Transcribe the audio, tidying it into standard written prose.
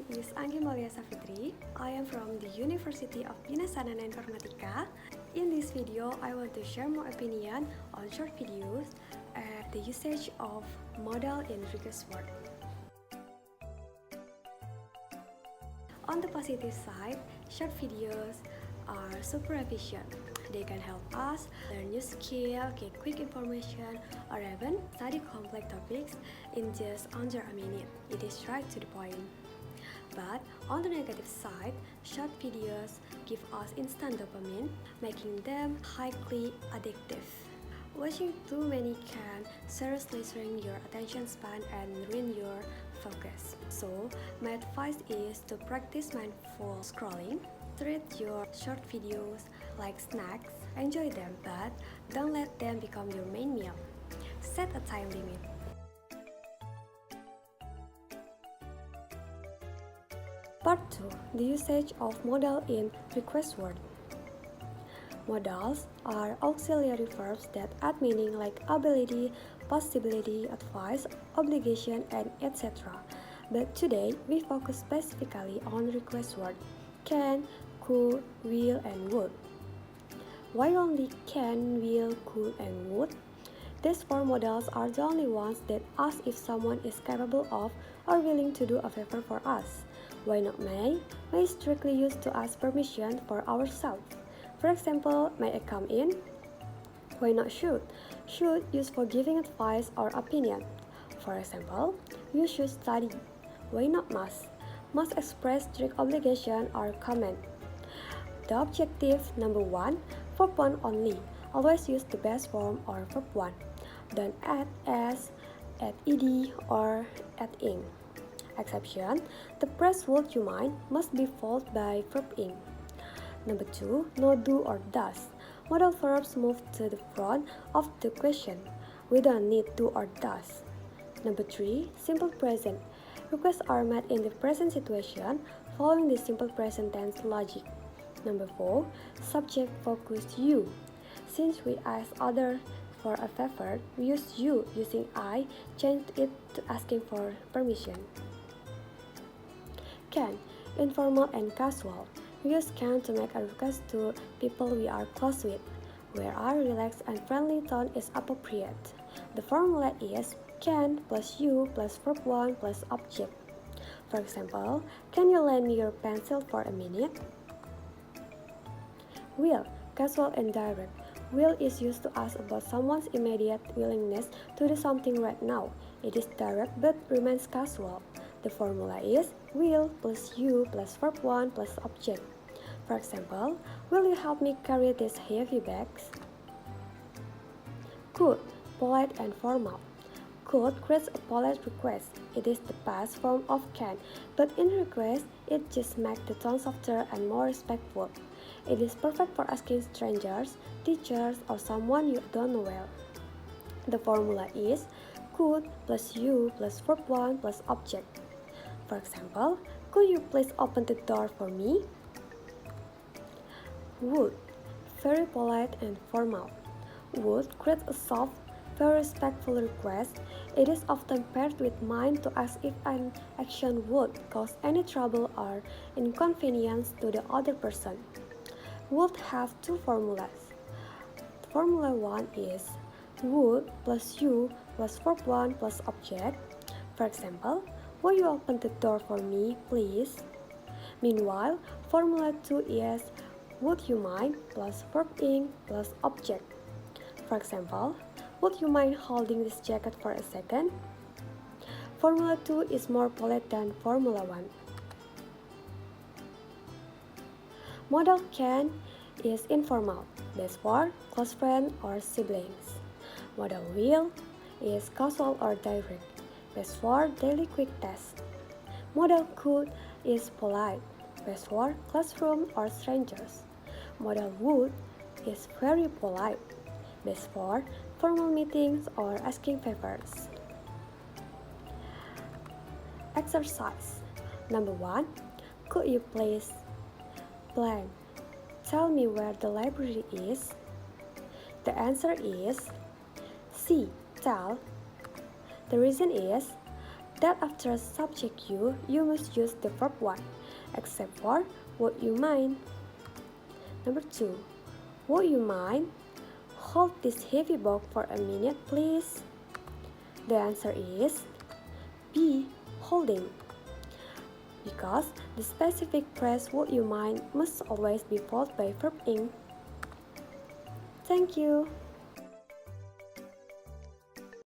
name is Anggi Maulia Safitri. I am from the University of Bina, Sarana, Informatika. In this video, I want to share my opinion on short videos and the usage of modal in request word. On the positive side, short videos are super efficient. They can help us learn new skill, get quick information, or even study complex topics in just under a minute. It is right to the point. But on the negative side, short videos give us instant dopamine, making them highly addictive. Watching too many can seriously shrink your attention span and ruin your focus. So, my advice is to practice mindful scrolling. Treat your short videos like snacks. Enjoy them, but don't let them become your main meal. Set a time limit. Part 2. The usage of modal in request word. Modals are auxiliary verbs that add meaning like ability, possibility, advice, obligation, and etc. But today, we focus specifically on request word can, could, will, and would. Why only can, will, could, and would? These four modals are the only ones that ask if someone is capable of or willing to do a favor for us. Why not may? May is strictly used to ask permission for ourselves. For example, may I come in? Why not should? Should used for giving advice or opinion. For example, you should study. Why not must? Must express strict obligation or comment. The objective number 1, verb 1 only. Always use the best form or verb 1. Don't add s, add ed, or add ing. Exception, the phrase would you mind must be followed by verb ing. Number 2, no, do, or does. Modal verbs move to the front of the question. We don't need do or does. Number 3, simple present. Requests are made in the present situation following the simple present tense logic. Number 4, subject focused you. Since we ask others for a favor, we use you using I, change it to asking for permission. Can, informal and casual. We use can to make a request to people we are close with, where our relaxed and friendly tone is appropriate. The formula is can plus you plus verb 1 plus object. For example, can you lend me your pencil for a minute? Will, casual and direct. Will is used to ask about someone's immediate willingness to do something right now. It is direct but remains casual. The formula is will plus you plus verb 1 plus object. For example, will you help me carry these heavy bags? Could, polite and formal. Could creates a polite request. It is the past form of can, but in request, it just makes the tone softer and more respectful. It is perfect for asking strangers, teachers, or someone you don't know well. The formula is could plus you plus verb 1 plus object. For example, could you please open the door for me? Would, very polite and formal. Would creates a soft, very respectful request. It is often paired with mind to ask if an action would cause any trouble or inconvenience to the other person. Would have two formulas. Formula 1 is would plus you plus verb 1 plus object. For example, will you open the door for me, please? Meanwhile, formula 2 is would you mind plus verb ing plus object. For example, would you mind holding this jacket for a second? Formula 2 is more polite than Formula 1. Modal can is informal, best for close friends or siblings. Modal will is casual or direct, best for daily quick tasks. Modal could is polite, best for classroom or strangers. Modal would is very polite, best for formal meetings or asking favors. Exercise. Number 1. Could you please blank tell me where the library is? The answer is C. Tell. The reason is that after subject you must use the verb 1, except for would you mind. Number 2. Would you mind? Hold this heavy box for a minute, please. The answer is B. Holding. Because the specific phrase would you mind must always be followed by verb ing. Thank you.